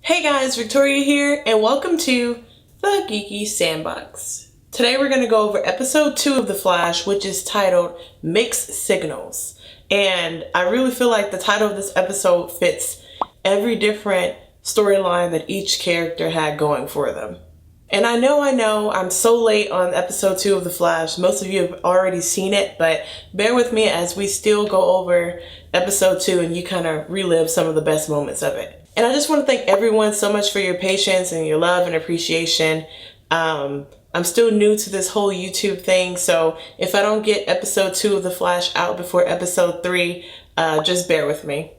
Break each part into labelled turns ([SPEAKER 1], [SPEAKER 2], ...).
[SPEAKER 1] Hey guys, Victoria here, and welcome to the Geeky Sandbox. Today we're going to go over episode 2 of The Flash, which is titled Mixed Signals. And I really feel like the title of this episode fits every different storyline that each character had going for them. And I know, I'm so late on episode 2 of The Flash. Most of you have already seen it, but bear with me as we still go over episode 2 and you kind of relive some of the best moments of it. And I just want to thank everyone so much for your patience and your love and appreciation. I'm still new to this whole YouTube thing, so if I don't get episode 2 of The Flash out before episode 3, just bear with me.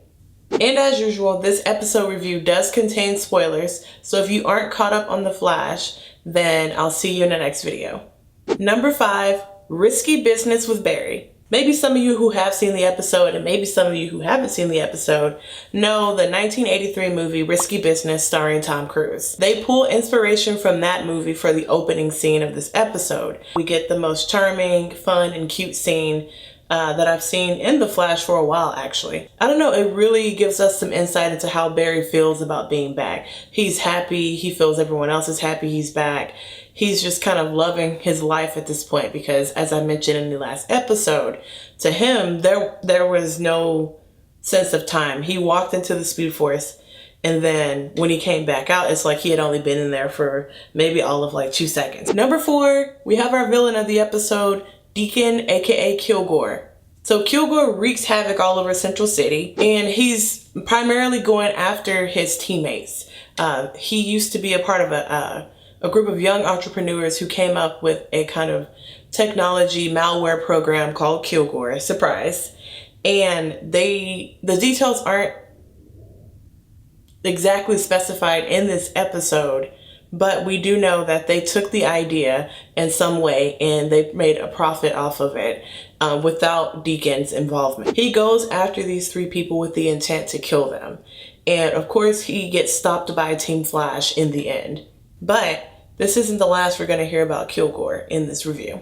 [SPEAKER 1] And as usual, this episode review does contain spoilers, so if you aren't caught up on The Flash, then I'll see you in the next video. Number 5, Risky Business with Barry. Maybe some of you who have seen the episode, and maybe some of you who haven't seen the episode, know the 1983 movie Risky Business starring Tom Cruise. They pull inspiration from that movie for the opening scene of this episode. We get the most charming, fun, and cute scene that I've seen in The Flash for a while, actually. I don't know, it really gives us some insight into how Barry feels about being back. He's happy, he feels everyone else is happy he's back. He's just kind of loving his life at this point because, as I mentioned in the last episode, to him, there was no sense of time. He walked into the Speed Force, and then when he came back out, it's like he had only been in there for maybe all of like 2 seconds. Number 4, we have our villain of the episode, Deacon, aka Kilgore. So Kilgore wreaks havoc all over Central City, and he's primarily going after his teammates. He used to be a part of a group of young entrepreneurs who came up with a kind of technology malware program called Kilgore, surprise. And the details aren't exactly specified in this episode, but we do know that they took the idea in some way and they made a profit off of it without Deacon's involvement. He goes after these 3 people with the intent to kill them. And of course, he gets stopped by Team Flash in the end. But this isn't the last we're going to hear about Kilgore in this review.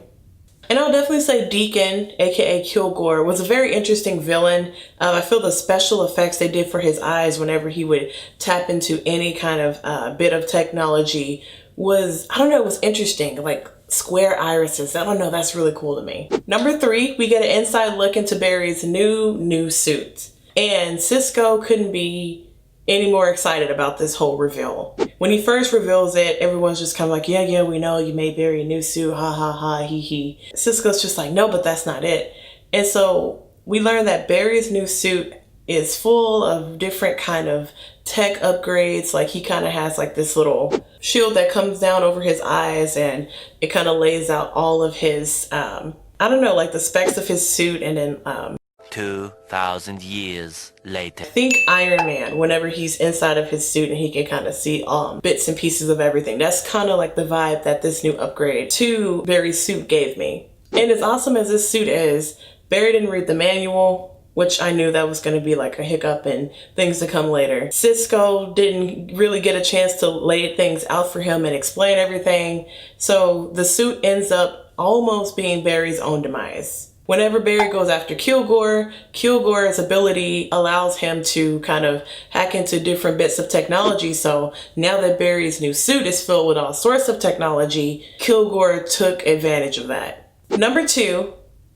[SPEAKER 1] And I'll definitely say Deacon, aka Kilgore, was a very interesting villain. I feel the special effects they did for his eyes whenever he would tap into any kind of bit of technology was, I don't know, it was interesting. Like square irises. I don't know, that's really cool to me. Number 3, we get an inside look into Barry's new suit. And Cisco couldn't be any more excited about this whole reveal. When he first reveals it, everyone's just kind of like, yeah, we know you made Barry a new suit, ha ha ha, he he. Cisco's just like, no, but that's not it. And so we learn that Barry's new suit is full of different kind of tech upgrades. Like he kind of has like this little shield that comes down over his eyes, and it kind of lays out all of his, I don't know, like the specs of his suit, and then
[SPEAKER 2] 2,000 years later.
[SPEAKER 1] Think Iron Man, whenever he's inside of his suit and he can kind of see bits and pieces of everything. That's kind of like the vibe that this new upgrade to Barry's suit gave me. And as awesome as this suit is, Barry didn't read the manual, which I knew that was going to be like a hiccup and things to come later. Cisco didn't really get a chance to lay things out for him and explain everything. So the suit ends up almost being Barry's own demise. Whenever Barry goes after Kilgore, Kilgore's ability allows him to kind of hack into different bits of technology. So now that Barry's new suit is filled with all sorts of technology, Kilgore took advantage of that. Number 2,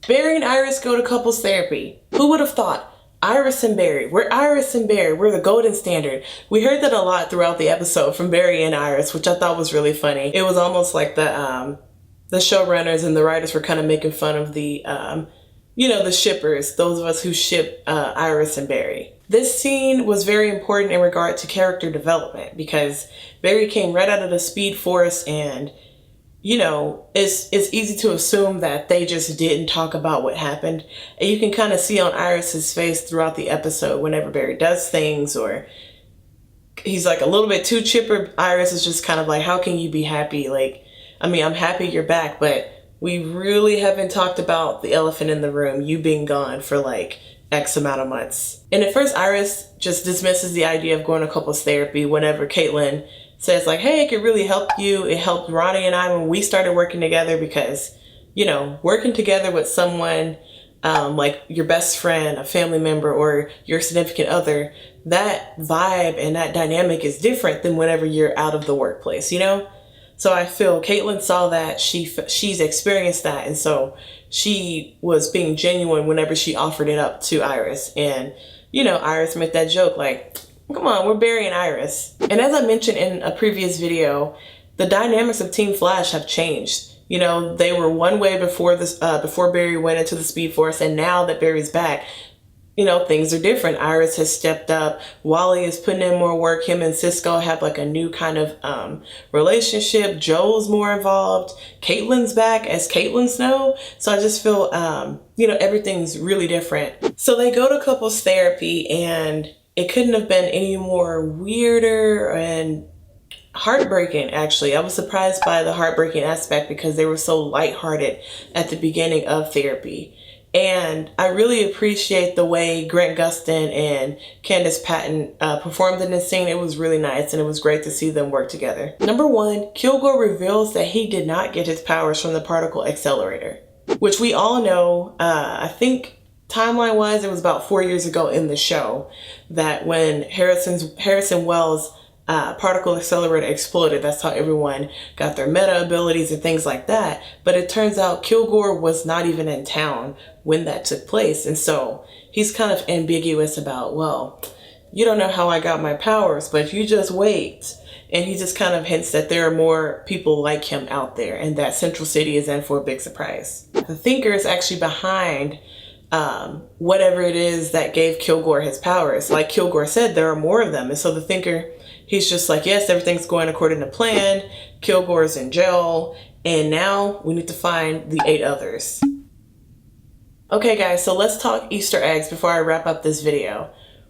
[SPEAKER 1] Barry and Iris go to couples therapy. Who would have thought? Iris and Barry. We're Iris and Barry. We're the golden standard. We heard that a lot throughout the episode from Barry and Iris, which I thought was really funny. It was almost like the showrunners and the writers were kind of making fun of the, the shippers, those of us who ship Iris and Barry. This scene was very important in regard to character development because Barry came right out of the Speed Force, and, it's easy to assume that they just didn't talk about what happened. And you can kind of see on Iris's face throughout the episode whenever Barry does things or he's like a little bit too chipper. Iris is just kind of like, how can you be happy? Like, I'm happy you're back, but we really haven't talked about the elephant in the room, you being gone for like X amount of months. And at first, Iris just dismisses the idea of going to couples therapy whenever Caitlin says like, hey, it could really help you. It helped Ronnie and I when we started working together because, working together with someone like your best friend, a family member, or your significant other, that vibe and that dynamic is different than whenever you're out of the workplace, you know? So I feel Caitlyn saw that, she's experienced that, and so she was being genuine whenever she offered it up to Iris. And, you know, Iris made that joke like, come on, we're Barry and Iris. And as I mentioned in a previous video, the dynamics of Team Flash have changed. You know, they were one way before this, before Barry went into the Speed Force, and now that Barry's back, you know, things are different. Iris has stepped up. Wally is putting in more work. Him and Cisco have like a new kind of relationship. Joel's more involved. Caitlyn's back as Caitlyn Snow. So I just feel, you know, everything's really different. So they go to couples therapy, and it couldn't have been any more weirder and heartbreaking, actually. I was surprised by the heartbreaking aspect because they were so lighthearted at the beginning of therapy. And I really appreciate the way Grant Gustin and Candice Patton performed in this scene. It was really nice, and it was great to see them work together. Number 1, Kilgore reveals that he did not get his powers from the particle accelerator, which we all know, I think timeline-wise, it was about 4 years ago in the show that when Harrison Wells' particle accelerator exploded. That's how everyone got their meta abilities and things like that. But it turns out Kilgore was not even in town when that took place. And so he's kind of ambiguous about, well, you don't know how I got my powers, but you just wait. And he just kind of hints that there are more people like him out there and that Central City is in for a big surprise. The Thinker is actually behind whatever it is that gave Kilgore his powers. Like Kilgore said, there are more of them. And so the Thinker, he's just like, yes, everything's going according to plan. Kilgore's in jail. And now we need to find the 8 others. Okay, guys, so let's talk Easter eggs before I wrap up this video.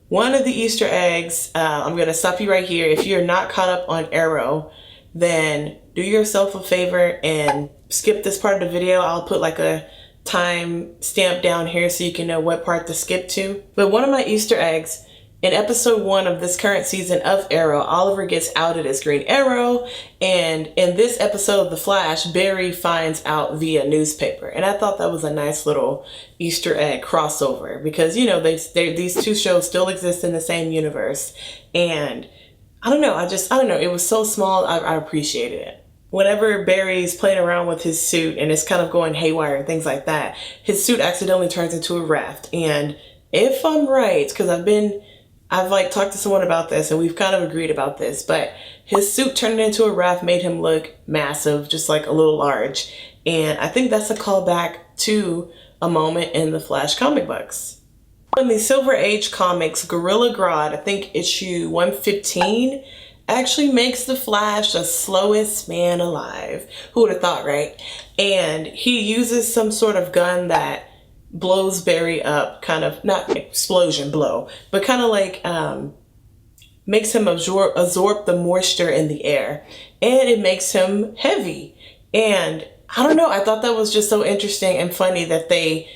[SPEAKER 1] One of the Easter eggs, I'm going to stop you right here. If you're not caught up on Arrow, then do yourself a favor and skip this part of the video. I'll put like a time stamp down here so you can know what part to skip to. But one of my Easter eggs, in episode 1 of this current season of Arrow, Oliver gets outed as Green Arrow, and in this episode of The Flash, Barry finds out via newspaper. And I thought that was a nice little Easter egg crossover because, you know, these 2 shows still exist in the same universe. And I don't know, it was so small, I appreciated it. Whenever Barry's playing around with his suit and it's kind of going haywire and things like that, his suit accidentally turns into a raft. And if I'm right, because I've like talked to someone about this and we've kind of agreed about this, but his suit turning into a raft made him look massive, just like a little large. And I think that's a callback to a moment in the Flash comic books. In the Silver Age comics, Gorilla Grodd, I think issue 115, actually makes the Flash the slowest man alive. Who would have thought, right? And he uses some sort of gun that blows Barry up, kind of, not explosion blow, but kind of like makes him absorb the moisture in the air, and it makes him heavy. And I don't know, I thought that was just so interesting and funny that they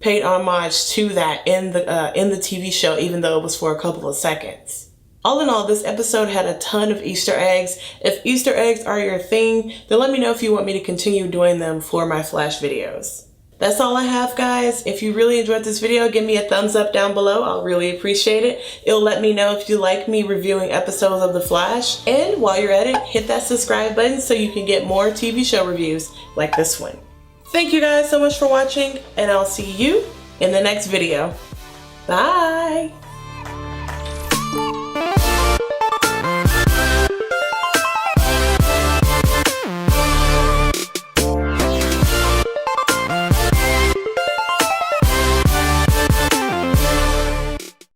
[SPEAKER 1] paid homage to that in the TV show, even though it was for a couple of seconds. All in all, this episode had a ton of Easter eggs. If Easter eggs are your thing, then let me know if you want me to continue doing them for my Flash videos. That's all I have, guys. If you really enjoyed this video, give me a thumbs up down below. I'll really appreciate it. It'll let me know if you like me reviewing episodes of The Flash. And while you're at it, hit that subscribe button so you can get more TV show reviews like this one. Thank you guys so much for watching, and I'll see you in the next video. Bye!